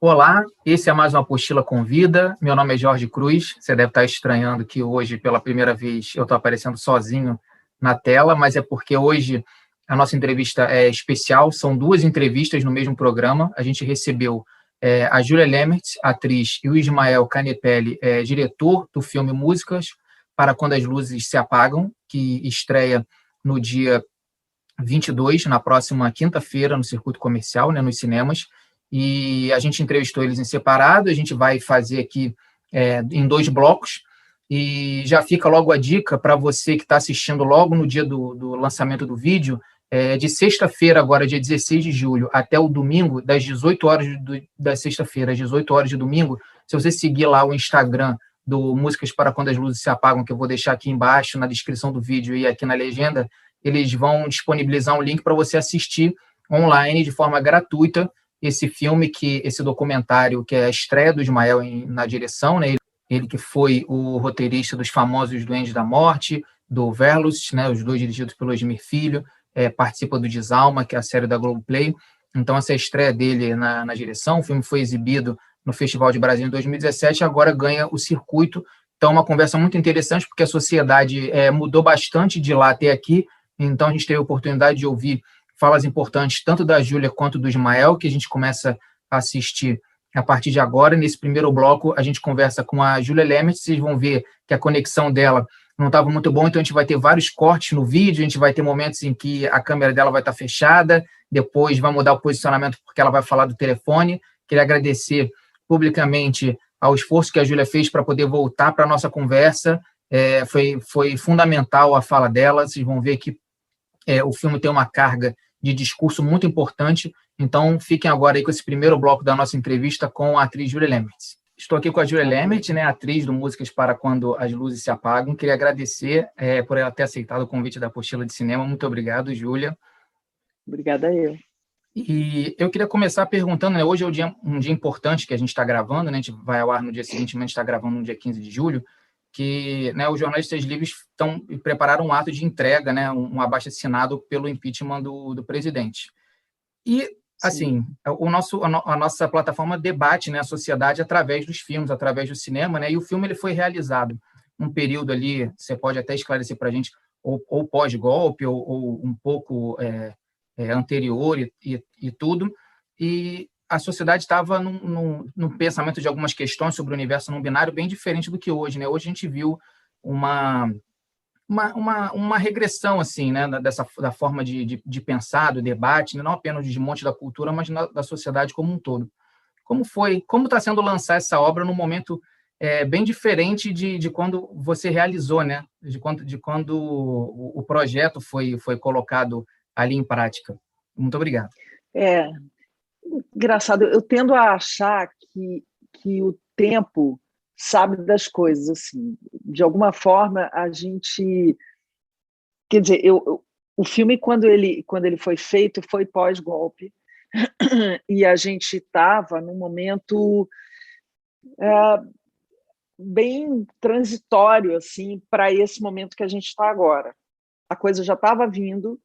Olá, esse é mais uma Apostila Convida. Meu nome é Jorge Cruz. Você deve estar estranhando que hoje, pela primeira vez, eu estou aparecendo sozinho na tela, mas é porque hoje a nossa entrevista é especial. São duas entrevistas no mesmo programa. A gente recebeu a Júlia Lemertz, atriz, e o Ismael Canepelli, diretor do filme Músicas para Quando as Luzes se Apagam, que estreia no dia 22, na próxima quinta-feira, no circuito comercial, né, nos cinemas. E a gente entrevistou eles em separado, a gente vai fazer aqui em dois blocos, e já fica logo a dica para você que está assistindo logo no dia do lançamento do vídeo, de sexta-feira, agora, dia 16 de julho, até o domingo, das 18 horas da sexta-feira às 18 horas de domingo, se você seguir lá o Instagram do Músicas para Quando as Luzes se Apagam, que eu vou deixar aqui embaixo na descrição do vídeo e aqui na legenda, eles vão disponibilizar um link para você assistir online de forma gratuita esse filme, esse documentário, que é a estreia do Ismael na direção, né? Ele que foi o roteirista dos famosos Duendes da Morte, do Verlust, né? Os dois dirigidos pelo Edmir Filho, participa do Desalma, que é a série da Globoplay. Então, essa é a estreia dele na direção. O filme foi exibido no Festival de Brasília em 2017 e agora ganha o circuito. Então, uma conversa muito interessante, porque a sociedade mudou bastante de lá até aqui. Então, a gente teve a oportunidade de ouvir falas importantes tanto da Júlia quanto do Ismael, que a gente começa a assistir a partir de agora. Nesse primeiro bloco, a gente conversa com a Júlia Lemertz. Vocês vão ver que a conexão dela não estava muito boa, então a gente vai ter vários cortes no vídeo, a gente vai ter momentos em que a câmera dela vai estar fechada, depois vai mudar o posicionamento porque ela vai falar do telefone. Queria agradecer publicamente ao esforço que a Júlia fez para poder voltar para a nossa conversa. Foi fundamental a fala dela. Vocês vão ver que o filme tem uma carga de discurso muito importante. Então, fiquem agora aí com esse primeiro bloco da nossa entrevista com a atriz Júlia Lemertz. Estou aqui com a Júlia Lemertz, né, atriz do Músicas para Quando as Luzes se Apagam. Queria agradecer por ela ter aceitado o convite da Apostila de Cinema. Muito obrigado, Júlia. Obrigada eu. E eu queria começar perguntando, né, hoje é um dia importante que a gente está gravando, né, a gente vai ao ar no dia seguinte, mas a gente está gravando no dia 15 de julho, que, né, os jornalistas livres prepararam um ato de entrega, né, um abaixo-assinado pelo impeachment do presidente. E, assim, a nossa plataforma debate, né, a sociedade através dos filmes, através do cinema, né, e o filme ele foi realizado num período ali, você pode até esclarecer para a gente, ou pós-golpe, ou um pouco anterior e tudo, e a sociedade estava num pensamento de algumas questões sobre o universo não binário bem diferente do que hoje, né? Hoje a gente viu uma regressão, assim, né, da forma de pensar, do debate, né? Não apenas de desmonte da cultura, mas da sociedade como um todo. Como está sendo lançar essa obra num momento bem diferente de quando você realizou, né? De quando o projeto foi colocado ali em prática. Muito obrigado. Engraçado, eu tendo a achar que o tempo sabe das coisas, assim. De alguma forma, a gente... Quer dizer, o filme, quando ele foi feito, foi pós-golpe, e a gente estava num momento bem transitório, assim, para esse momento que a gente está agora. A coisa já estava vindo,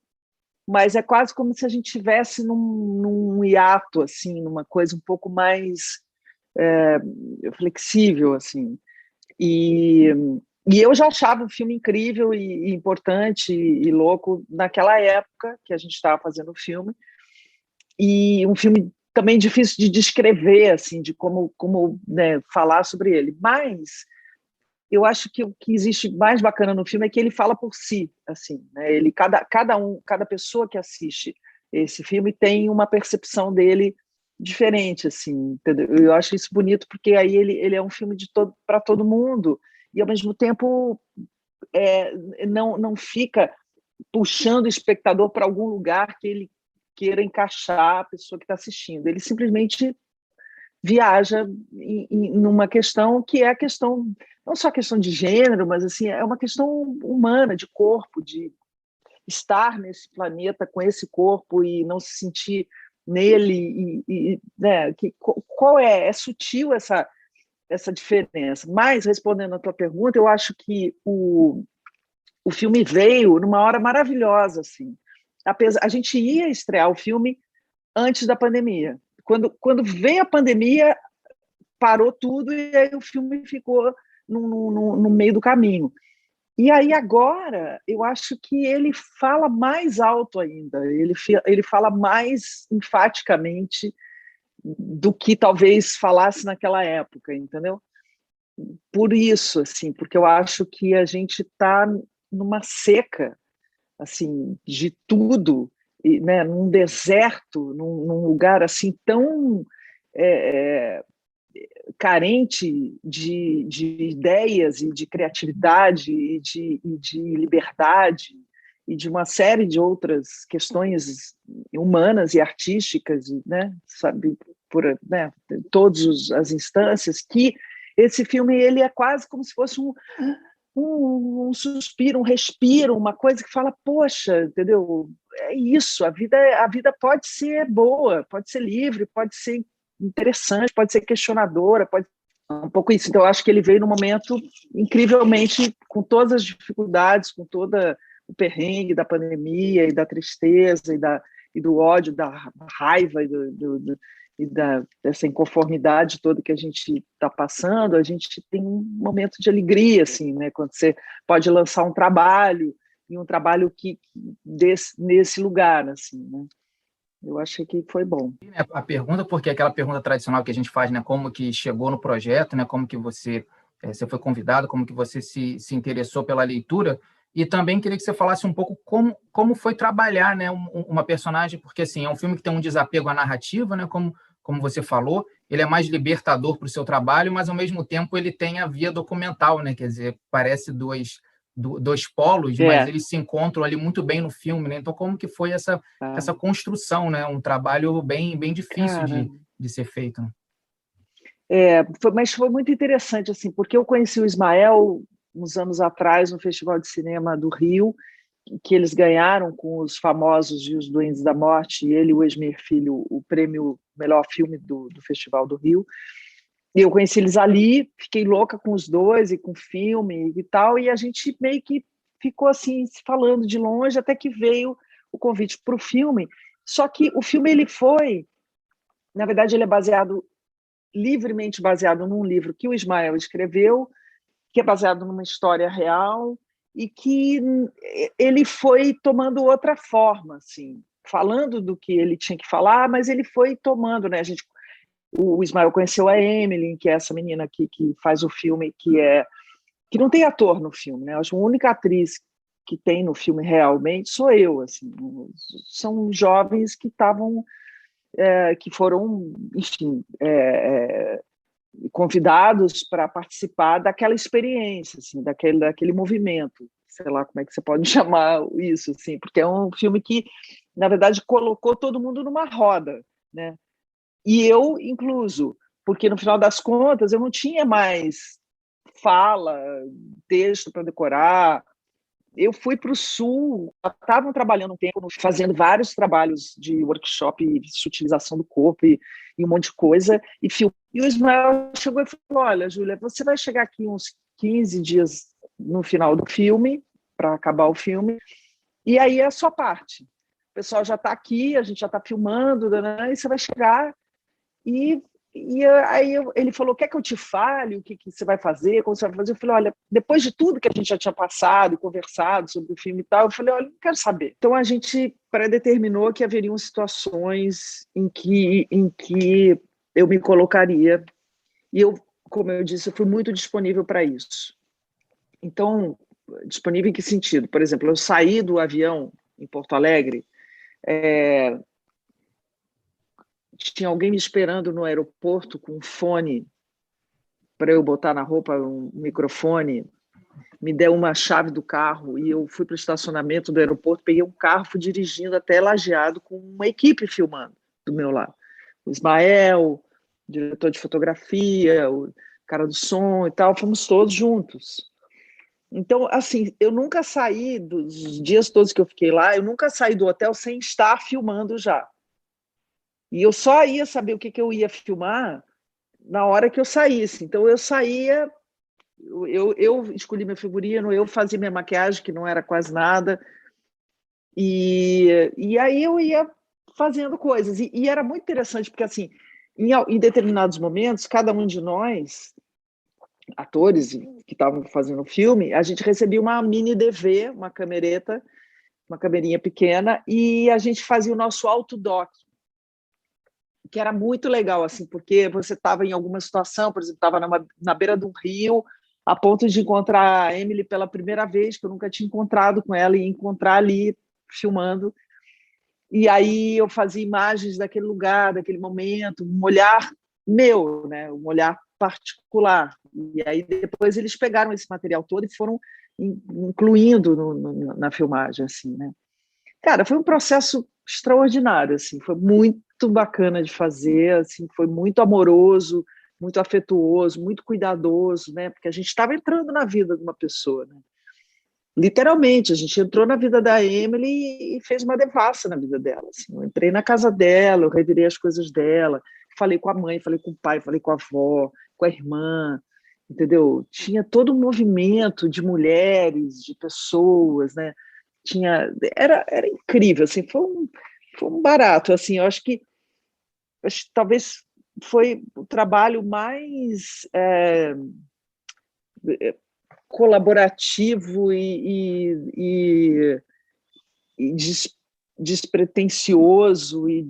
mas é quase como se a gente estivesse num hiato, assim, numa coisa um pouco mais flexível, assim. E eu já achava o filme incrível e importante e louco naquela época que a gente estava fazendo o filme, e um filme também difícil de descrever, assim, de como né, falar sobre ele, mas eu acho que o que existe mais bacana no filme é que ele fala por si, assim, né? Ele, cada pessoa que assiste esse filme tem uma percepção dele diferente, assim, entendeu? Eu acho isso bonito porque aí ele é um filme para todo mundo e ao mesmo tempo não fica puxando o espectador para algum lugar que ele queira encaixar a pessoa que está assistindo. Ele simplesmente viaja numa questão que é a questão, não só a questão de gênero, mas assim, é uma questão humana, de corpo, de estar nesse planeta com esse corpo e não se sentir nele, né, qual é sutil essa diferença. Mas, respondendo a tua pergunta, eu acho que o filme veio numa hora maravilhosa, assim. A gente ia estrear o filme antes da pandemia, Quando veio a pandemia, parou tudo e aí o filme ficou no meio do caminho. E aí agora, eu acho que ele fala mais alto ainda, ele fala mais enfaticamente do que talvez falasse naquela época, entendeu? Por isso, assim, porque eu acho que a gente está numa seca, assim, de tudo, né, num deserto, num lugar assim tão carente de ideias e de criatividade e de liberdade e de uma série de outras questões humanas e artísticas, né, sabe, por, né, todas as instâncias, que esse filme ele é quase como se fosse um suspiro, um respiro, uma coisa que fala, poxa, entendeu? É isso, a vida pode ser boa, pode ser livre, pode ser interessante, pode ser questionadora, pode um pouco isso. Então, eu acho que ele veio num momento incrivelmente, com todas as dificuldades, com todo o perrengue da pandemia e da tristeza e do ódio, da raiva dessa inconformidade toda que a gente está passando. A gente tem um momento de alegria, assim, né? Quando você pode lançar um trabalho, e um trabalho nesse lugar, assim, né? Eu achei que foi bom. A pergunta, porque é aquela pergunta tradicional que a gente faz, né? Como que chegou no projeto, né? Como que você foi convidado, como que você se interessou pela leitura, e também queria que você falasse um pouco como foi trabalhar, né? Uma personagem, porque assim, é um filme que tem um desapego à narrativa, né? Como você falou, ele é mais libertador para o seu trabalho, mas ao mesmo tempo ele tem a via documental, né? Quer dizer, parece dois polos, mas eles se encontram ali muito bem no filme, né? Então, como que foi essa construção, né? Um trabalho bem, bem difícil de ser feito. Mas foi muito interessante, assim, porque eu conheci o Ismael uns anos atrás no Festival de Cinema do Rio, que eles ganharam com os famosos e os Duendes da Morte, e ele e o Esmer Filho, o prêmio melhor filme do Festival do Rio. E eu conheci eles ali, fiquei louca com os dois e com o filme e tal, e a gente meio que ficou assim, se falando de longe, até que veio o convite para o filme. Só que o filme, na verdade, ele é livremente baseado num livro que o Ismael escreveu, que é baseado numa história real, e que ele foi tomando outra forma, assim, falando do que ele tinha que falar, mas ele foi tomando, né? O Ismael conheceu a Emily, que é essa menina que faz o filme, que não tem ator no filme, né? Acho que a única atriz que tem no filme realmente sou eu, assim. São jovens que que foram, enfim, convidados para participar daquela experiência, assim, daquele movimento, sei lá como é que você pode chamar isso, assim, porque é um filme que, na verdade, colocou todo mundo numa roda, né? E eu incluso, porque no final das contas eu não tinha mais fala, texto para decorar. Eu fui para o Sul, estavam trabalhando um tempo, fazendo vários trabalhos de workshop de utilização do corpo e um monte de coisa, e o Ismael chegou e falou, olha, Júlia, você vai chegar aqui uns 15 dias no final do filme, para acabar o filme, e aí é a sua parte. O pessoal já está aqui, a gente já está filmando, né, e você vai chegar e aí ele falou, quer que eu te fale o que você vai fazer, como você vai fazer? Eu falei, olha, depois de tudo que a gente já tinha passado e conversado sobre o filme e tal, eu falei, olha, não quero saber. Então a gente predeterminou que haveriam situações em que eu me colocaria, e eu, como eu disse, eu fui muito disponível para isso. Então, disponível em que sentido? Por exemplo, eu saí do avião em Porto Alegre, tinha alguém me esperando no aeroporto com um fone para eu botar na roupa, um microfone, me deu uma chave do carro e eu fui para o estacionamento do aeroporto, peguei um carro, fui dirigindo até Lajeado com uma equipe filmando do meu lado. O Ismael, o diretor de fotografia, o cara do som e tal, fomos todos juntos. Então, assim, eu nunca saí, dos dias todos que eu fiquei lá, eu nunca saí do hotel sem estar filmando já. E eu só ia saber o que eu ia filmar na hora que eu saísse. Então, eu saía, eu escolhi meu figurino, eu fazia minha maquiagem, que não era quase nada, e aí eu ia fazendo coisas. E era muito interessante, porque, assim, em determinados momentos, cada um de nós, atores que estavam fazendo o filme, a gente recebia uma mini DV, uma camereta, uma camerinha pequena, e a gente fazia o nosso autodoc, que era muito legal, assim, porque você estava em alguma situação, por exemplo, estava na beira de um rio, a ponto de encontrar a Emily pela primeira vez, que eu nunca tinha encontrado com ela, e encontrar ali filmando. E aí eu fazia imagens daquele lugar, daquele momento, um olhar meu, né? Um olhar particular. E aí depois eles pegaram esse material todo e foram incluindo na filmagem, assim, né? Cara, foi um processo extraordinário, assim, foi muito bacana de fazer, assim, foi muito amoroso, muito afetuoso, muito cuidadoso, né? Porque a gente estava entrando na vida de uma pessoa, né? Literalmente, a gente entrou na vida da Emily e fez uma devassa na vida dela. Assim. Eu entrei na casa dela, eu revirei as coisas dela, falei com a mãe, falei com o pai, falei com a avó, com a irmã, entendeu? Tinha todo um movimento de mulheres, de pessoas, né? Era incrível, assim, foi um barato, assim, eu acho que talvez foi o trabalho mais colaborativo e despretensioso e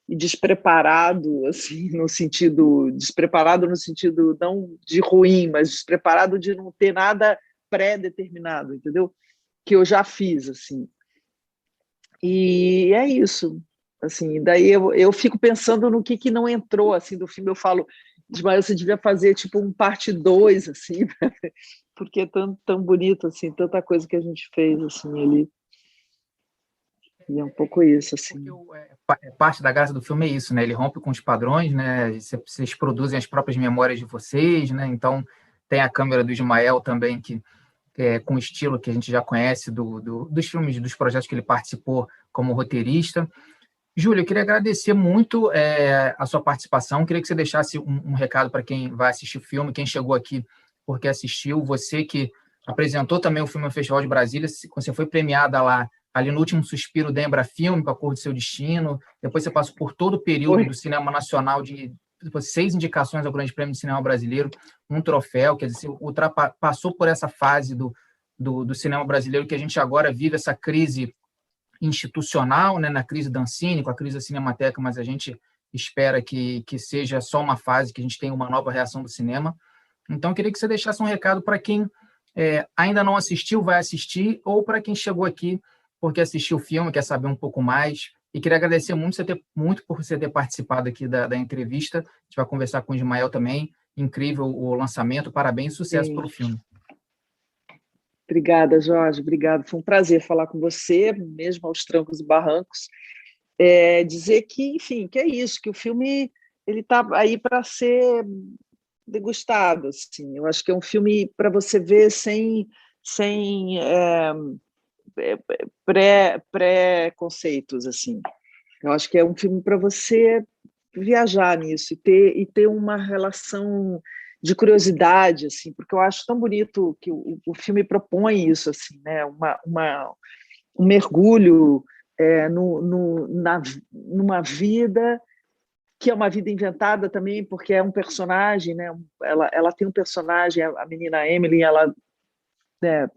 despreparado, assim, no sentido despreparado no sentido não de ruim, mas despreparado de não ter nada pré-determinado, entendeu? Que eu já fiz, assim. E é isso, assim. Daí eu fico pensando no que não entrou, assim, do filme. Eu falo, Ismael, você devia fazer tipo um parte 2 assim, porque é tão bonito, assim, tanta coisa que a gente fez, assim, ali. E é um pouco isso, assim. Parte da graça do filme é isso, né? Ele rompe com os padrões, né? Vocês produzem as próprias memórias de vocês, né? Então, tem a câmera do Ismael também, que com o estilo que a gente já conhece dos filmes, dos projetos que ele participou como roteirista. Júlia, eu queria agradecer muito a sua participação. Queria que você deixasse um recado para quem vai assistir o filme, quem chegou aqui porque assistiu, você que apresentou também o filme no Festival de Brasília, você foi premiada lá, ali no último suspiro da Embrafilme, com A Cor do Seu Destino, depois você passou por todo o período do cinema nacional, de 6 indicações ao Grande Prêmio de Cinema Brasileiro, um troféu, quer dizer, você passou por essa fase do cinema brasileiro que a gente agora vive essa crise institucional, né, na crise da Ancine, com a crise da Cinemateca, mas a gente espera que seja só uma fase, que a gente tenha uma nova reação do cinema. Então, eu queria que você deixasse um recado para quem ainda não assistiu, vai assistir, ou para quem chegou aqui porque assistiu o filme, quer saber um pouco mais. E queria agradecer muito por você ter participado aqui da entrevista. A gente vai conversar com o Ismael também. Incrível o lançamento, parabéns e sucesso pelo filme. Obrigada, Jorge, obrigada. Foi um prazer falar com você, mesmo aos trancos e barrancos. Dizer que, enfim, que é isso, que o filme ele está aí para ser degustado. Assim. Eu acho que é um filme para você ver sem pré-conceitos. Assim. Eu acho que é um filme para você viajar nisso e ter uma relação de curiosidade, assim, porque eu acho tão bonito que o filme propõe isso, assim, né? Um mergulho numa vida que é uma vida inventada também, porque é um personagem, né? Ela tem um personagem, a menina Emily, ela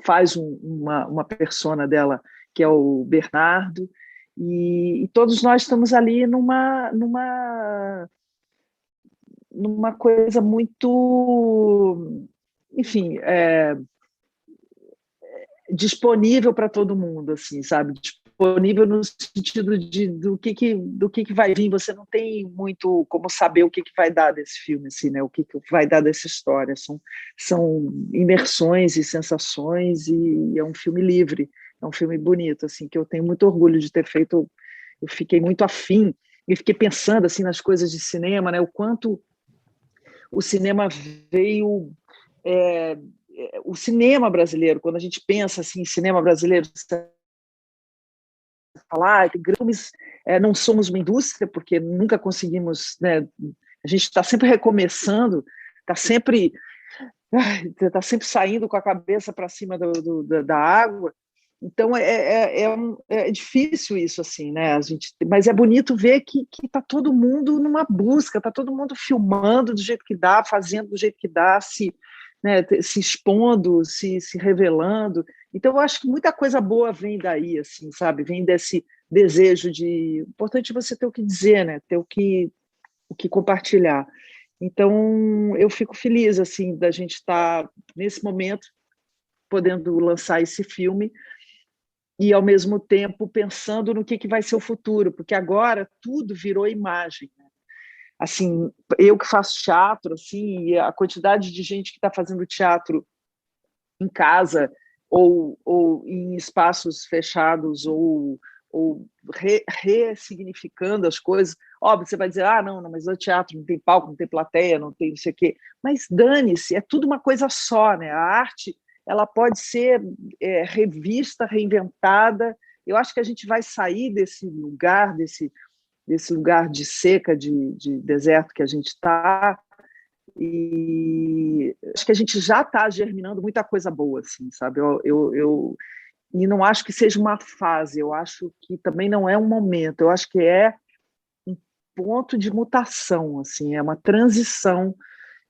faz uma persona dela, que é o Bernardo, e todos nós estamos ali numa coisa muito, enfim, disponível para todo mundo, assim, sabe? Disponível no sentido do que vai vir. Você não tem muito como saber o que vai dar desse filme, assim, né? O que vai dar dessa história. São imersões e sensações e é um filme livre, é um filme bonito, assim, que eu tenho muito orgulho de ter feito. Eu fiquei muito afim e fiquei pensando assim nas coisas de cinema, né? O quanto o cinema veio o cinema brasileiro, quando a gente pensa assim, em cinema brasileiro, falar que filmes não somos uma indústria, porque nunca conseguimos, né, a gente está sempre recomeçando, está sempre saindo com a cabeça para cima da água, Então é difícil isso, assim, né? Mas é bonito ver que está todo mundo numa busca, está todo mundo filmando do jeito que dá, fazendo do jeito que dá, se expondo, se revelando. Então, eu acho que muita coisa boa vem daí, assim, sabe? Vem desse desejo de... Importante você ter o que dizer, né? Ter o que compartilhar. Então, eu fico feliz, assim, da gente estar, nesse momento, podendo lançar esse filme e, ao mesmo tempo, pensando no que vai ser o futuro, porque agora tudo virou imagem. Assim, eu que faço teatro, assim, e a quantidade de gente que está fazendo teatro em casa ou em espaços fechados ou ressignificando as coisas. Óbvio, você vai dizer, não, mas o teatro não tem palco, não tem plateia, não tem não sei o quê. Mas dane-se, é tudo uma coisa só, né? A arte, ela pode ser revista, reinventada. Eu acho que a gente vai sair desse lugar de seca, de deserto que a gente está, e acho que a gente já está germinando muita coisa boa, assim, sabe? E não acho que seja uma fase, eu acho que também não é um momento, eu acho que é um ponto de mutação, assim, é uma transição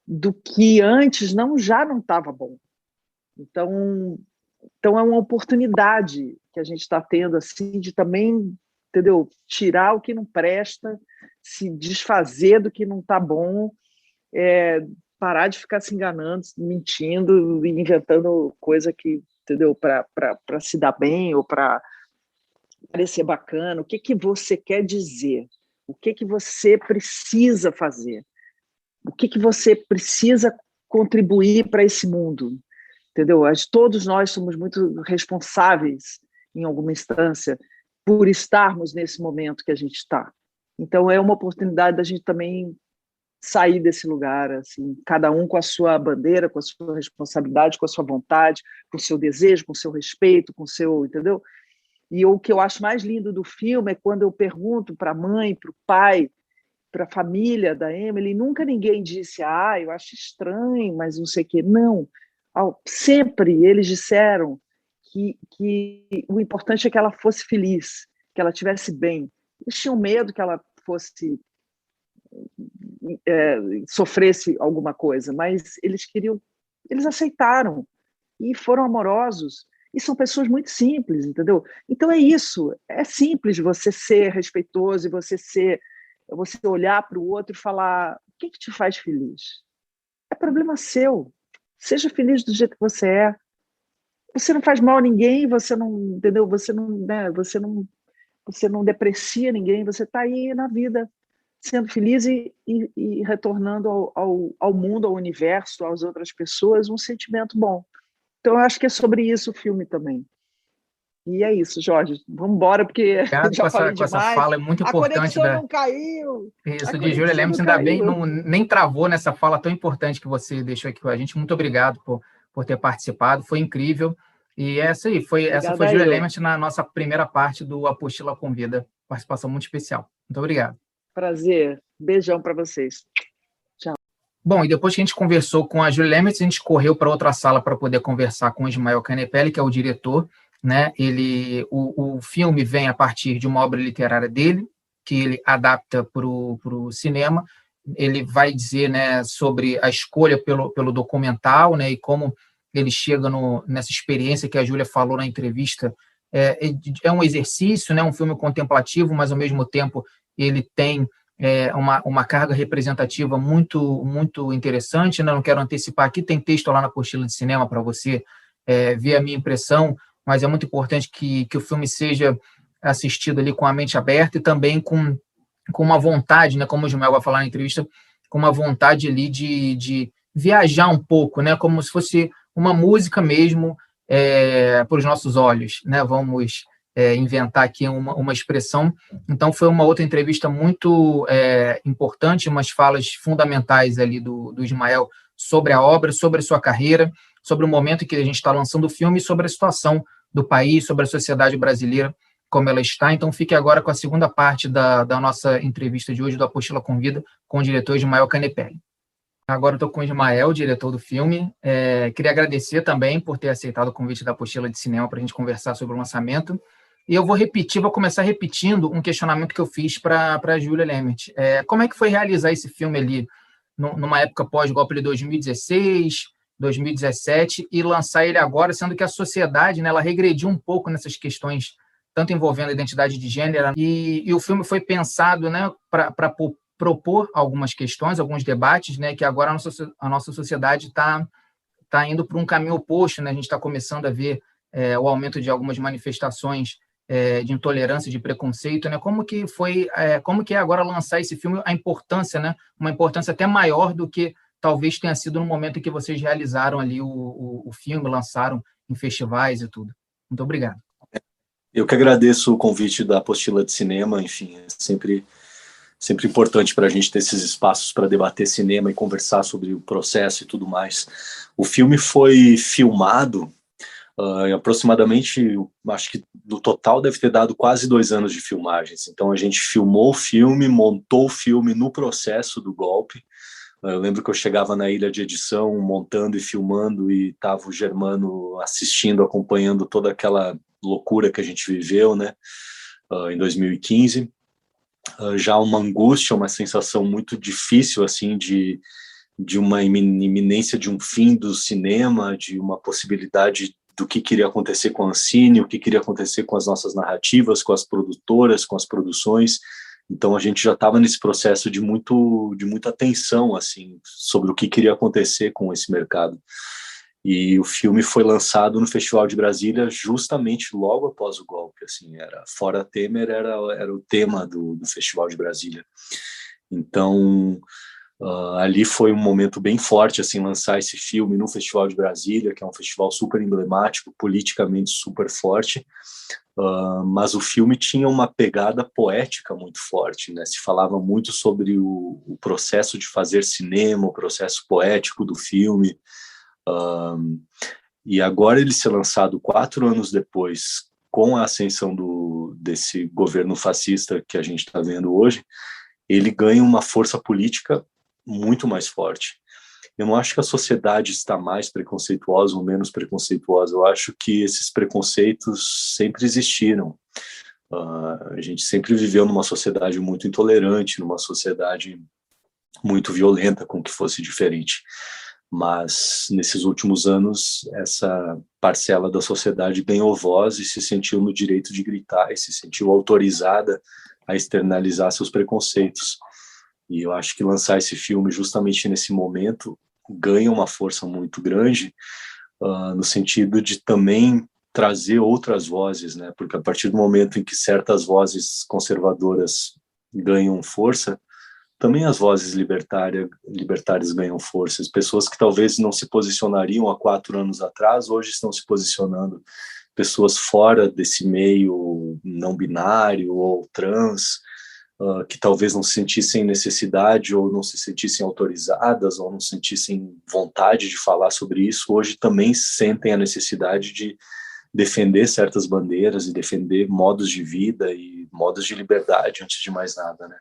do que antes já não estava bom. Então é uma oportunidade que a gente está tendo, assim, de também, entendeu? Tirar o que não presta, se desfazer do que não está bom, parar de ficar se enganando, mentindo e inventando coisa que, entendeu? Para se dar bem ou para parecer bacana. O que você quer dizer? O que você precisa fazer? O que você precisa contribuir para esse mundo? Entendeu? Todos nós somos muito responsáveis, em alguma instância, por estarmos nesse momento que a gente está. Então, é uma oportunidade da gente também sair desse lugar, assim, cada um com a sua bandeira, com a sua responsabilidade, com a sua vontade, com o seu desejo, com o seu respeito, com o seu, entendeu? E o que eu acho mais lindo do filme é quando eu pergunto para a mãe, para o pai, para a família da Emily, nunca ninguém disse, eu acho estranho, mas não sei o quê. Não, sempre eles disseram que o importante é que ela fosse feliz, que ela estivesse bem. Eles tinham medo que ela fosse sofresse alguma coisa, mas eles aceitaram e foram amorosos, e são pessoas muito simples, entendeu? Então é isso, é simples você ser respeitoso e você olhar para o outro e falar, o que te faz feliz? É problema seu, seja feliz do jeito que você é, você não faz mal a ninguém, você não, entendeu? Você não deprecia ninguém, você está aí na vida sendo feliz e retornando ao mundo, ao universo, às outras pessoas, um sentimento bom. Então, eu acho que é sobre isso o filme também. E é isso, Jorge. Vamos embora, porque já falei com essa demais. fala é muito A importante. conexão não caiu. Isso, de Júlia Lemes, ainda bem, nem travou nessa fala tão importante que você deixou aqui com a gente. Muito obrigado por ter participado, foi incrível. E essa foi Júlia Lemes na nossa primeira parte do Apostila Convida. Participação muito especial. Muito obrigado. Prazer. Beijão para vocês. Tchau. Bom, e depois que a gente conversou com a Júlia Lemes, a gente correu para outra sala para poder conversar com o Ismael Canepelli, que é o diretor, né? O filme vem a partir de uma obra literária dele, que ele adapta para o cinema. Ele vai dizer, né, sobre a escolha pelo documental, né, e como ele chega nessa experiência que a Júlia falou na entrevista. É um exercício, né, um filme contemplativo, mas, ao mesmo tempo, ele tem uma carga representativa muito, muito interessante. Né? Não quero antecipar aqui, tem texto lá na apostila de cinema para você ver a minha impressão, mas é muito importante que o filme seja assistido ali com a mente aberta e também com uma vontade, né, como o Ismael vai falar na entrevista, com uma vontade ali de viajar um pouco, né, como se fosse uma música mesmo para os nossos olhos, né, vamos inventar aqui uma expressão. Então, foi uma outra entrevista muito importante, umas falas fundamentais ali do Ismael sobre a obra, sobre a sua carreira, sobre o momento em que a gente está lançando o filme e sobre a situação do país, sobre a sociedade brasileira, como ela está. Então, fique agora com a segunda parte da nossa entrevista de hoje, do Apostila Convida, com o diretor Ismael Canepelli. Agora eu estou com o Ismael, diretor do filme. Queria agradecer também por ter aceitado o convite da Apostila de Cinema para a gente conversar sobre o lançamento. E eu vou começar repetindo um questionamento que eu fiz para a Júlia Lemert. Como é que foi realizar esse filme ali numa época pós-golpe de 2016, 2017, e lançar ele agora, sendo que a sociedade, né, ela regrediu um pouco nessas questões, tanto envolvendo a identidade de gênero, e o filme foi pensado, né, para propor algumas questões, alguns debates, né, que agora a nossa sociedade está indo para um caminho oposto, né? A gente está começando a ver o aumento de algumas manifestações de intolerância, de preconceito, né? Como que é agora lançar esse filme, a importância, né? Uma importância até maior do que talvez tenha sido no momento em que vocês realizaram ali o filme, lançaram em festivais e tudo. Muito obrigado. Eu que agradeço o convite da Apostila de Cinema, enfim, é sempre importante para a gente ter esses espaços para debater cinema e conversar sobre o processo e tudo mais. O filme foi filmado aproximadamente, acho que no total deve ter dado quase 2 anos de filmagens. Então a gente filmou o filme, montou o filme no processo do golpe. Eu lembro que eu chegava na ilha de edição, montando e filmando, e estava o Germano assistindo, acompanhando toda aquela loucura que a gente viveu, né, em 2015. Já uma angústia, uma sensação muito difícil, assim, de uma iminência de um fim do cinema, de uma possibilidade do que queria acontecer com a Ancine, o que queria acontecer com as nossas narrativas, com as produtoras, com as produções. Então a gente já estava nesse processo de muita tensão, assim, sobre o que queria acontecer com esse mercado. E o filme foi lançado no Festival de Brasília justamente logo após o golpe, assim, Fora Temer era o tema do Festival de Brasília. Então, ali foi um momento bem forte, assim, lançar esse filme no Festival de Brasília, que é um festival super emblemático, politicamente super forte, mas o filme tinha uma pegada poética muito forte, né? Se falava muito sobre o processo de fazer cinema, o processo poético do filme. E agora ele ser lançado 4 anos depois, com a ascensão desse governo fascista que a gente está vendo hoje, ele ganha uma força política muito mais forte. Eu não acho que a sociedade está mais preconceituosa ou menos preconceituosa. Eu acho que esses preconceitos sempre existiram. A gente sempre viveu numa sociedade muito intolerante, numa sociedade muito violenta com que fosse diferente. Mas, nesses últimos anos, essa parcela da sociedade ganhou voz e se sentiu no direito de gritar, e se sentiu autorizada a externalizar seus preconceitos. E eu acho que lançar esse filme justamente nesse momento ganha uma força muito grande, no sentido de também trazer outras vozes, né? Porque a partir do momento em que certas vozes conservadoras ganham força, também as vozes libertárias ganham força. As pessoas que talvez não se posicionariam há 4 anos atrás, hoje estão se posicionando. Pessoas fora desse meio não binário ou trans, que talvez não se sentissem necessidade ou não se sentissem autorizadas ou não sentissem vontade de falar sobre isso, hoje também sentem a necessidade de defender certas bandeiras e defender modos de vida e modos de liberdade, antes de mais nada, né?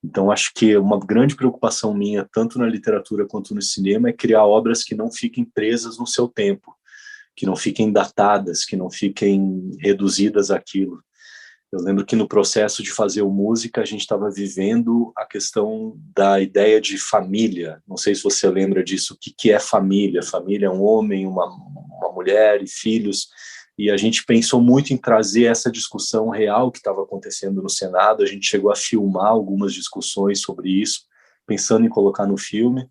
Então, acho que uma grande preocupação minha, tanto na literatura quanto no cinema, é criar obras que não fiquem presas no seu tempo, que não fiquem datadas, que não fiquem reduzidas àquilo. Eu lembro que no processo de fazer o Música, a gente estava vivendo a questão da ideia de família. Não sei se você lembra disso. O que é família? Família é um homem, uma mulher e filhos. E a gente pensou muito em trazer essa discussão real que estava acontecendo no Senado. A gente chegou a filmar algumas discussões sobre isso, pensando em colocar no filme,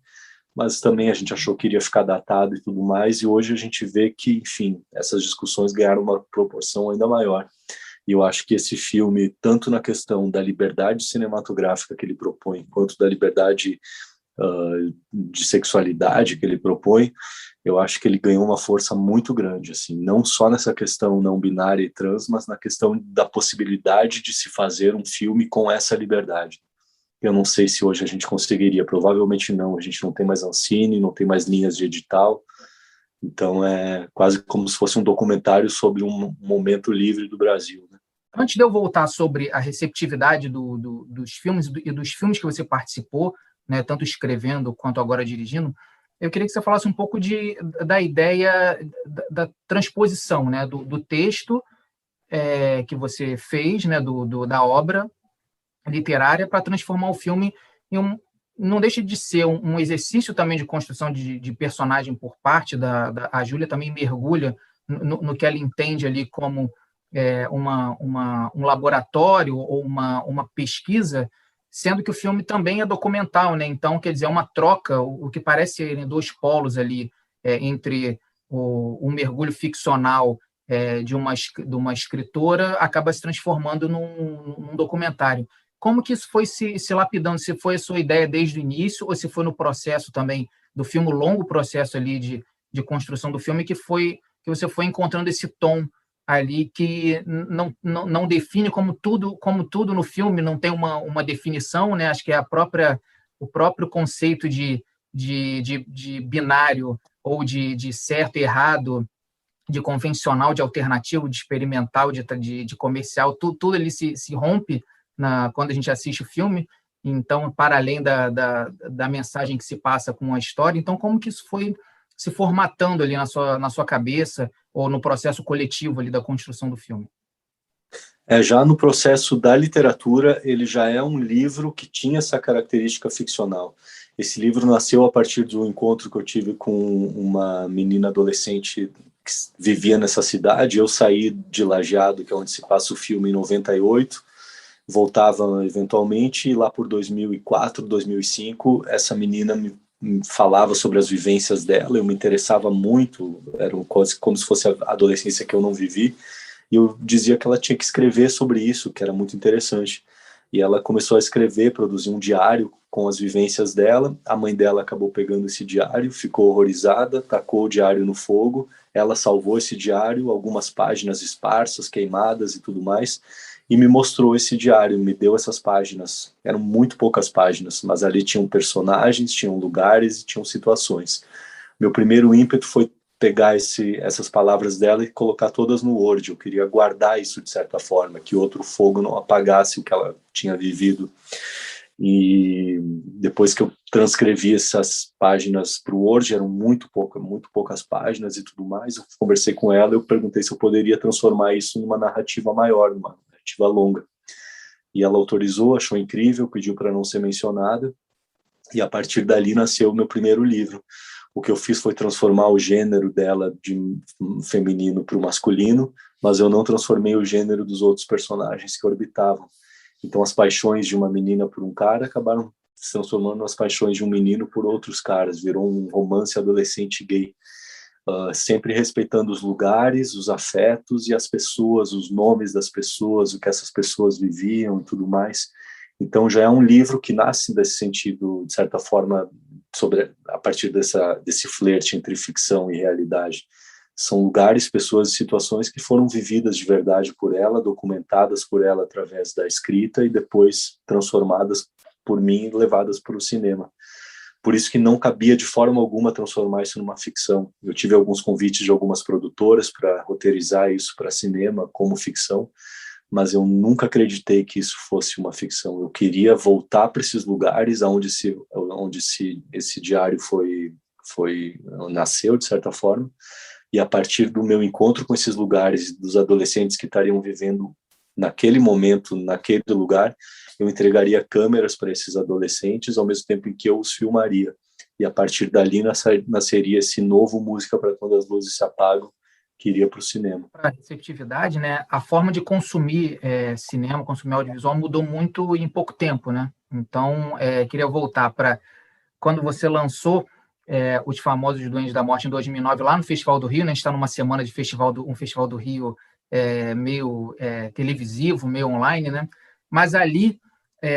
mas também a gente achou que iria ficar datado e tudo mais, e hoje a gente vê que, enfim, essas discussões ganharam uma proporção ainda maior. E eu acho que esse filme, tanto na questão da liberdade cinematográfica que ele propõe, quanto da liberdade de sexualidade que ele propõe, eu acho que ele ganhou uma força muito grande, assim, não só nessa questão não binária e trans, mas na questão da possibilidade de se fazer um filme com essa liberdade. Eu não sei se hoje a gente conseguiria, provavelmente não, a gente não tem mais Ancine, não tem mais linhas de edital, então é quase como se fosse um documentário sobre um momento livre do Brasil, né? Antes de eu voltar sobre a receptividade dos filmes e dos filmes que você participou, né, tanto escrevendo quanto agora dirigindo, eu queria que você falasse um pouco da ideia da transposição, né, do texto que você fez, né, da obra literária, para transformar o filme em não deixa de ser um exercício também de construção de personagem por parte a Júlia também mergulha no que ela entende ali como um laboratório ou uma pesquisa, sendo que o filme também é documental, né? Então, quer dizer, é uma troca, o que parece serem dois polos ali, entre o mergulho ficcional de uma escritora, acaba se transformando num documentário. Como que isso foi se lapidando? Se foi a sua ideia desde o início, ou se foi no processo também do filme, o longo processo ali de construção do filme, que você foi encontrando esse tom ali que não define, como tudo no filme não tem uma definição, né? Acho que é o próprio conceito de binário, ou de certo e errado, de convencional, de alternativo, de experimental, de comercial, tudo ali se rompe quando a gente assiste o filme. Então, para além da mensagem que se passa com a história, então como que isso foi se formatando ali na sua cabeça, ou no processo coletivo ali da construção do filme? Já no processo da literatura, ele já é um livro que tinha essa característica ficcional. Esse livro nasceu a partir do encontro que eu tive com uma menina adolescente que vivia nessa cidade. Eu saí de Lajeado, que é onde se passa o filme, em 98, voltava eventualmente, e lá por 2004, 2005, essa menina me falava sobre as vivências dela. Eu me interessava muito, era como se fosse a adolescência que eu não vivi, e eu dizia que ela tinha que escrever sobre isso, que era muito interessante. E ela começou a escrever, produzir um diário com as vivências dela. A mãe dela acabou pegando esse diário, ficou horrorizada, tacou o diário no fogo. Ela salvou esse diário, algumas páginas esparsas, queimadas e tudo mais, e me mostrou esse diário, me deu essas páginas. Eram muito poucas páginas, mas ali tinham personagens, tinham lugares e tinham situações. Meu primeiro ímpeto foi pegar essas palavras dela e colocar todas no Word. Eu queria guardar isso de certa forma, que outro fogo não apagasse o que ela tinha vivido. E depois que eu transcrevi essas páginas para o Word, eram muito poucas páginas e tudo mais, eu conversei com ela, eu perguntei se eu poderia transformar isso numa narrativa maior, numa narrativa longa. E ela autorizou, achou incrível, pediu para não ser mencionada, e a partir dali nasceu o meu primeiro livro. O que eu fiz foi transformar o gênero dela de feminino para o masculino, mas eu não transformei o gênero dos outros personagens que orbitavam. Então as paixões de uma menina por um cara acabaram se transformando nas paixões de um menino por outros caras. Virou um romance adolescente gay, sempre respeitando os lugares, os afetos e as pessoas, os nomes das pessoas, o que essas pessoas viviam e tudo mais. Então já é um livro que nasce desse sentido, de certa forma, a partir desse flerte entre ficção e realidade. São lugares, pessoas e situações que foram vividas de verdade por ela, documentadas por ela através da escrita e depois transformadas por mim e levadas para o cinema. Por isso que não cabia de forma alguma transformar isso numa ficção. Eu tive alguns convites de algumas produtoras para roteirizar isso para cinema como ficção, mas eu nunca acreditei que isso fosse uma ficção. Eu queria voltar para esses lugares onde esse diário nasceu, de certa forma, e a partir do meu encontro com esses lugares, dos adolescentes que estariam vivendo naquele momento, naquele lugar, eu entregaria câmeras para esses adolescentes, ao mesmo tempo em que eu os filmaria. E a partir dali nasceria esse novo Música para Quando as Luzes se Apagam, que iria para o cinema. Para a receptividade, né, a forma de consumir cinema, consumir audiovisual mudou muito em pouco tempo, né? Então, queria voltar para quando você lançou Os Famosos Duendes da Morte em 2009, lá no Festival do Rio, né? A gente está numa semana de um Festival do Rio meio televisivo, meio online, né? Mas ali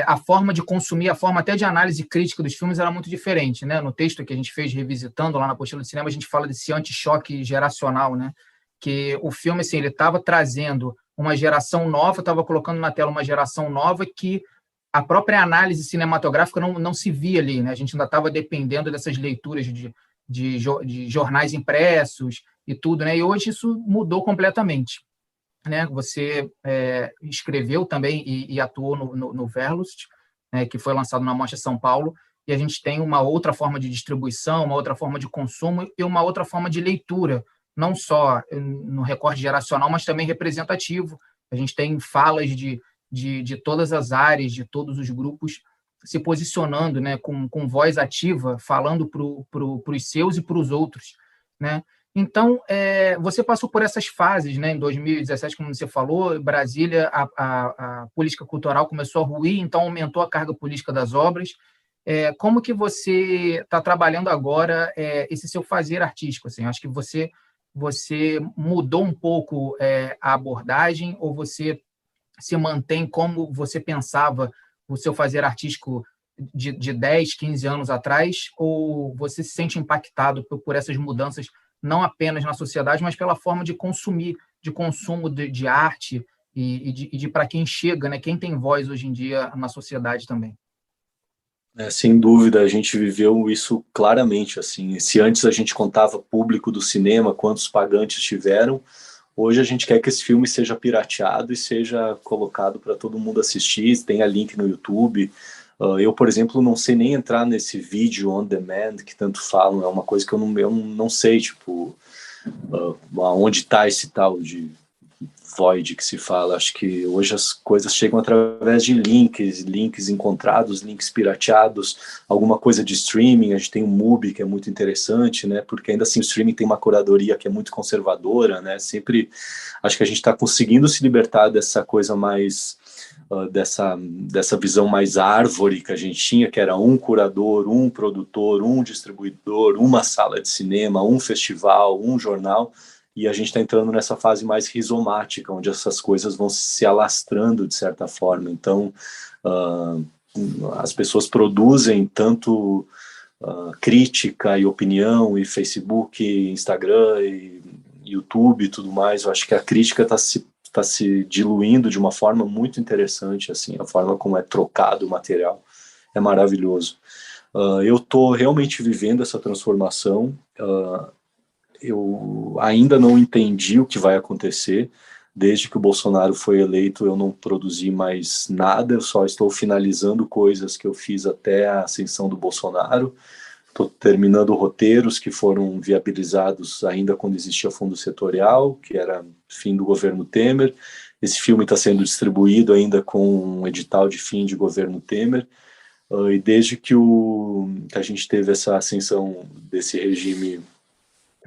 a forma de consumir, a forma até de análise crítica dos filmes era muito diferente, né? No texto que a gente fez revisitando lá na apostila de cinema, a gente fala desse anti-choque geracional, né? Que o filme, assim, ele estava trazendo uma geração nova, estava colocando na tela uma geração nova que a própria análise cinematográfica não se via ali, né? A gente ainda estava dependendo dessas leituras de jornais impressos e tudo, né? E hoje isso mudou completamente, né? Você escreveu também e atuou no Verlust, né? Que foi lançado na Mostra São Paulo, e a gente tem uma outra forma de distribuição, uma outra forma de consumo e uma outra forma de leitura, não só no recorte geracional, mas também representativo. A gente tem falas de todas as áreas, de todos os grupos se posicionando, né, com voz ativa, falando para os seus e para os outros, né? Então, você passou por essas fases, né? Em 2017, como você falou, Brasília, a política cultural começou a ruir, então aumentou a carga política das obras. Como que você está trabalhando agora esse seu fazer artístico? Assim, acho que você mudou um pouco a abordagem, ou você se mantém como você pensava o seu fazer artístico de 10, 15 anos atrás, ou você se sente impactado por essas mudanças, não apenas na sociedade, mas pela forma de consumir, de consumo de arte e de para quem chega, né? Quem tem voz hoje em dia na sociedade também? Sem dúvida, a gente viveu isso claramente, assim. Se antes a gente contava público do cinema, quantos pagantes tiveram, hoje a gente quer que esse filme seja pirateado e seja colocado para todo mundo assistir, tenha link no YouTube. Eu, por exemplo, não sei nem entrar nesse vídeo on demand que tanto falam, é uma coisa que eu não sei, tipo, aonde está esse tal de void que se fala. Acho que hoje as coisas chegam através de links encontrados, links pirateados, alguma coisa de streaming. A gente tem o MUBI, que é muito interessante, né? Porque ainda assim o streaming tem uma curadoria que é muito conservadora, né? Sempre acho que a gente está conseguindo se libertar dessa coisa mais dessa visão mais árvore que a gente tinha, que era um curador, um produtor, um distribuidor, uma sala de cinema, um festival, um jornal. E a gente está entrando nessa fase mais rizomática, onde essas coisas vão se alastrando de certa forma. Então, as pessoas produzem tanto crítica e opinião, e Facebook, e Instagram, e YouTube e tudo mais. Eu acho que a crítica está se diluindo de uma forma muito interessante, assim, a forma como é trocado o material é maravilhoso. Eu estou realmente vivendo essa transformação. Eu ainda não entendi o que vai acontecer. Desde que o Bolsonaro foi eleito, eu não produzi mais nada, eu só estou finalizando coisas que eu fiz até a ascensão do Bolsonaro. Estou terminando roteiros que foram viabilizados ainda quando existia fundo setorial, que era fim do governo Temer. Esse filme está sendo distribuído ainda com um edital de fim de governo Temer. E desde que a gente teve essa ascensão desse regime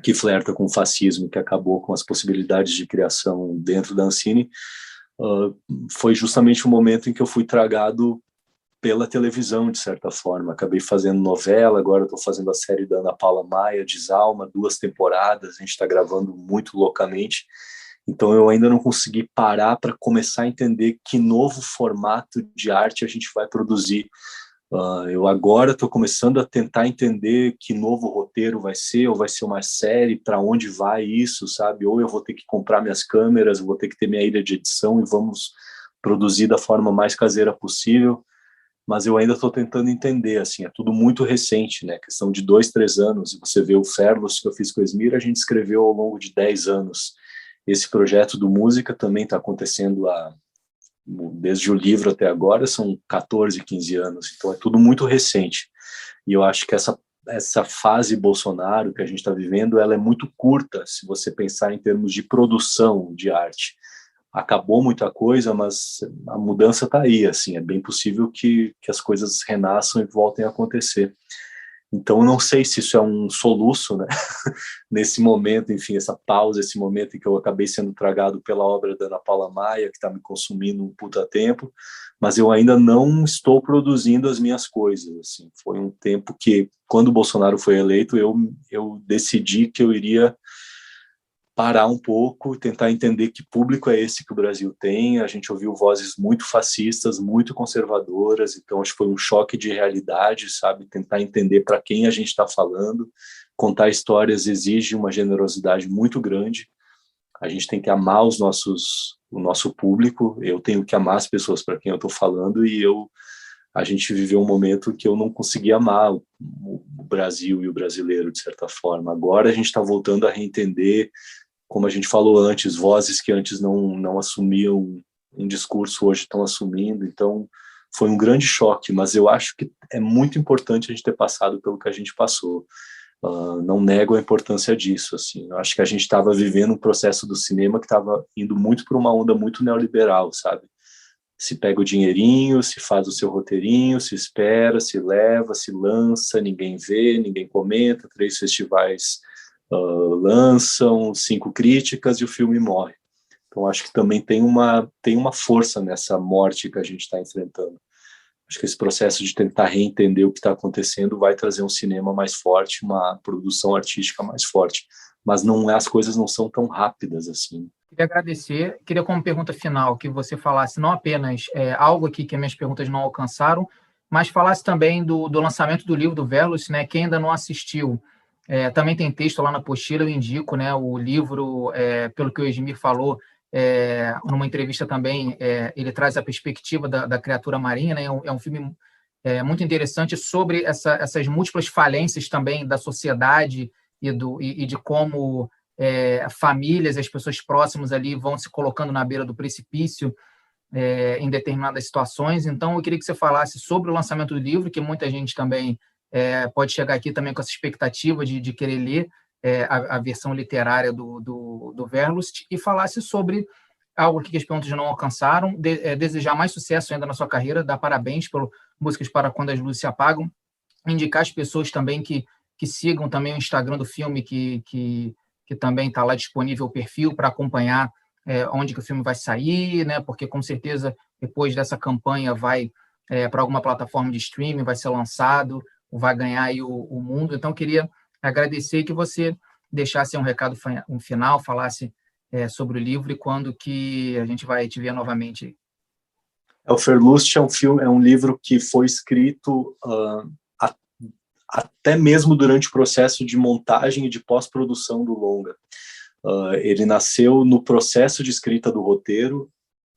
que flerta com o fascismo, que acabou com as possibilidades de criação dentro da Ancine, foi justamente o momento em que eu fui tragado pela televisão, de certa forma. Acabei fazendo novela, agora estou fazendo a série da Ana Paula Maia, Desalma, 2 temporadas, a gente está gravando muito loucamente, então eu ainda não consegui parar para começar a entender que novo formato de arte a gente vai produzir. Eu agora estou começando a tentar entender que novo roteiro vai ser, ou vai ser uma série, para onde vai isso, sabe? Ou eu vou ter que comprar minhas câmeras, vou ter que ter minha ilha de edição e vamos produzir da forma mais caseira possível. Mas eu ainda estou tentando entender, assim, é tudo muito recente, né? Questão de 2, 3 anos. E você vê o Ferlos que eu fiz com a Esmira, a gente escreveu ao longo de 10 anos. Esse projeto do Música também está acontecendo desde o livro até agora, são 14, 15 anos, então é tudo muito recente. E eu acho que essa fase Bolsonaro que a gente está vivendo, ela é muito curta, se você pensar em termos de produção de arte. Acabou muita coisa, mas a mudança está aí, assim, é bem possível que as coisas renasçam e voltem a acontecer. Então, eu não sei se isso é um soluço, né? Nesse momento, enfim, essa pausa, esse momento em que eu acabei sendo tragado pela obra da Ana Paula Maia, que está me consumindo um puta tempo, mas eu ainda não estou produzindo as minhas coisas, assim. Foi um tempo que, quando o Bolsonaro foi eleito, eu decidi que eu iria parar um pouco, tentar entender que público é esse que o Brasil tem. A gente ouviu vozes muito fascistas, muito conservadoras, então acho que foi um choque de realidade, sabe? Tentar entender para quem a gente está falando. Contar histórias exige uma generosidade muito grande. A gente tem que amar o nosso público, eu tenho que amar as pessoas para quem eu estou falando, e a gente viveu um momento que eu não conseguia amar o Brasil e o brasileiro, de certa forma. Agora a gente está voltando a reentender, como a gente falou antes, vozes que antes não assumiam um discurso, hoje estão assumindo. Então, foi um grande choque, mas eu acho que é muito importante a gente ter passado pelo que a gente passou. Não nego a importância disso, assim. Eu acho que a gente estava vivendo um processo do cinema que estava indo muito por uma onda muito neoliberal, sabe? Se pega o dinheirinho, se faz o seu roteirinho, se espera, se leva, se lança, ninguém vê, ninguém comenta, 3 festivais lançam, 5 críticas e o filme morre. Então acho que também tem uma força nessa morte que a gente está enfrentando. Acho que esse processo de tentar reentender o que está acontecendo vai trazer um cinema mais forte, uma produção artística mais forte. Mas as coisas não são tão rápidas assim. Queria agradecer. Queria, como pergunta final, que você falasse não apenas algo aqui que minhas perguntas não alcançaram, mas falasse também do lançamento do livro do Verlos, né? Quem ainda não assistiu, também tem texto lá na apostila, eu indico, né? O livro, pelo que o Esmir falou, numa entrevista também, ele traz a perspectiva da criatura marinha, né? É um filme muito interessante sobre essas múltiplas falências também da sociedade e de como famílias, as pessoas próximas ali vão se colocando na beira do precipício em determinadas situações. Então, eu queria que você falasse sobre o lançamento do livro, que muita gente também pode chegar aqui também com essa expectativa de querer ler a versão literária do Verlust, e falasse sobre algo que as perguntas não alcançaram, desejar mais sucesso ainda na sua carreira, dar parabéns pelo Músicas para Quando as Luzes se Apagam, indicar as pessoas também que sigam também o Instagram do filme, que também está lá disponível o perfil para acompanhar onde que o filme vai sair, né? Porque com certeza depois dessa campanha vai para alguma plataforma de streaming, vai ser lançado, vai ganhar aí o mundo. Então, queria agradecer que você deixasse um recado final, falasse sobre o livro e quando que a gente vai te ver novamente. O Verlust é um livro que foi escrito até mesmo durante o processo de montagem e de pós-produção do longa. Ele nasceu no processo de escrita do roteiro.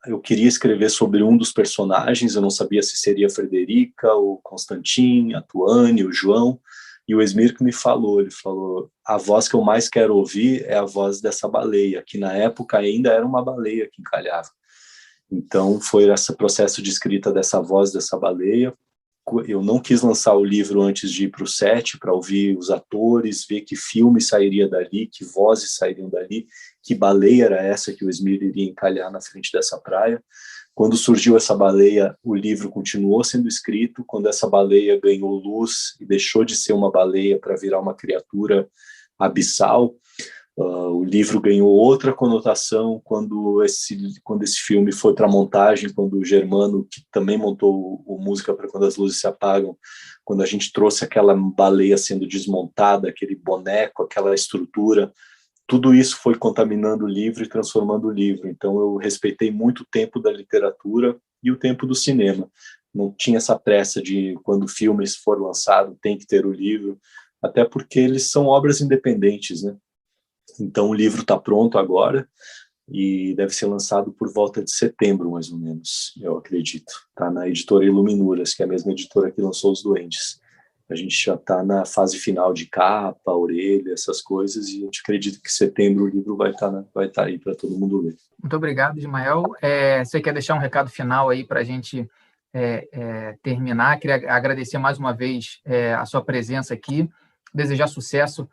Eu queria escrever sobre um dos personagens, eu não sabia se seria a Frederica, o Constantin, a Tuane, o João, e o Esmir que ele falou, a voz que eu mais quero ouvir é a voz dessa baleia, que na época ainda era uma baleia que encalhava. Então foi esse processo de escrita dessa voz dessa baleia. Eu não quis lançar o livro antes de ir para o set, para ouvir os atores, ver que filme sairia dali, que vozes sairiam dali, que baleia era essa que o Esmir iria encalhar na frente dessa praia. Quando surgiu essa baleia, o livro continuou sendo escrito. Quando essa baleia ganhou luz e deixou de ser uma baleia para virar uma criatura abissal, o livro ganhou outra conotação quando esse filme foi para a montagem, quando o Germano, que também montou o Música para Quando as Luzes se Apagam, quando a gente trouxe aquela baleia sendo desmontada, aquele boneco, aquela estrutura, tudo isso foi contaminando o livro e transformando o livro. Então eu respeitei muito o tempo da literatura e o tempo do cinema. Não tinha essa pressa de quando o filme for lançado tem que ter o livro, até porque eles são obras independentes, né? Então o livro está pronto agora e deve ser lançado por volta de setembro, mais ou menos, eu acredito. Está na editora Iluminuras, que é a mesma editora que lançou Os Duendes. A gente já está na fase final de capa, orelha, essas coisas, e a gente acredita que em setembro o livro vai estar aí para todo mundo ler. Muito obrigado, Ismael. Você quer deixar um recado final aí para a gente terminar? Queria agradecer mais uma vez a sua presença aqui, desejar sucesso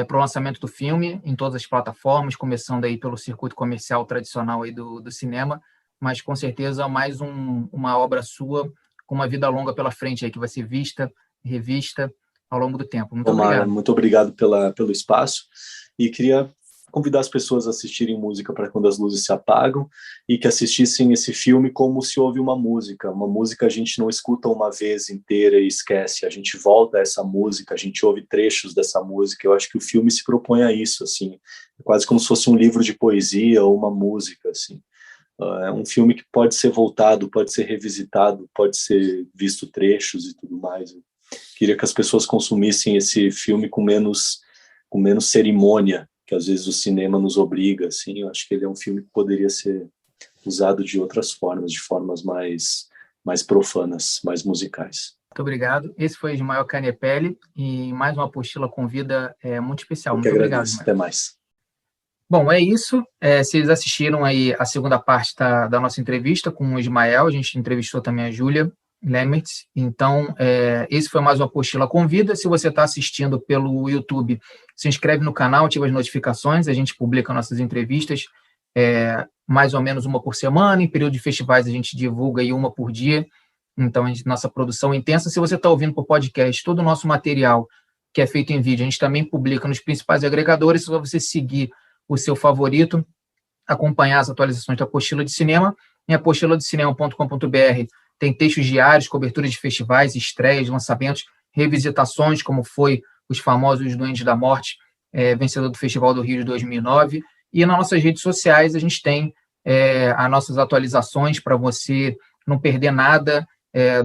para o lançamento do filme em todas as plataformas, começando aí pelo circuito comercial tradicional aí do cinema, mas com certeza mais uma obra sua com uma vida longa pela frente aí, que vai ser vista, revista ao longo do tempo. Muito obrigado. Muito obrigado pelo espaço, e queria convidar as pessoas a assistirem Música para Quando as Luzes se Apagam e que assistissem esse filme como se ouve uma música a gente não escuta uma vez inteira e esquece, a gente volta a essa música, a gente ouve trechos dessa música. Eu acho que o filme se propõe a isso, assim, é quase como se fosse um livro de poesia ou uma música, assim. É um filme que pode ser voltado, pode ser revisitado, pode ser visto trechos e tudo mais. Eu queria que as pessoas consumissem esse filme com menos cerimônia, que às vezes o cinema nos obriga, assim. Eu acho que ele é um filme que poderia ser usado de outras formas, de formas mais profanas, mais musicais. Muito obrigado. Esse foi Ismael Canepelli e mais uma apostila com vida muito especial. Muito obrigado, Ismael. Até mais. Bom, é isso. Vocês assistiram aí a segunda parte da nossa entrevista com o Ismael. A gente entrevistou também a Júlia Lemertz. Então, esse foi mais uma Apostila Convida. Se você está assistindo pelo YouTube, se inscreve no canal, ativa as notificações, a gente publica nossas entrevistas mais ou menos uma por semana. Em período de festivais, a gente divulga aí uma por dia. Então, nossa produção é intensa. Se você está ouvindo por podcast, todo o nosso material que é feito em vídeo, a gente também publica nos principais agregadores. Só você seguir o seu favorito, acompanhar as atualizações da Apostila de Cinema. Em apostiladecinema.com.br tem textos diários, coberturas de festivais, estreias, lançamentos, revisitações, como foi os famosos Duendes da Morte, vencedor do Festival do Rio de 2009. E nas nossas redes sociais a gente tem as nossas atualizações para você não perder nada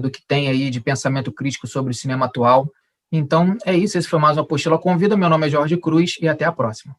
do que tem aí de pensamento crítico sobre o cinema atual. Então, é isso. Esse foi mais uma Apostila Convida. Meu nome é Jorge Cruz e até a próxima.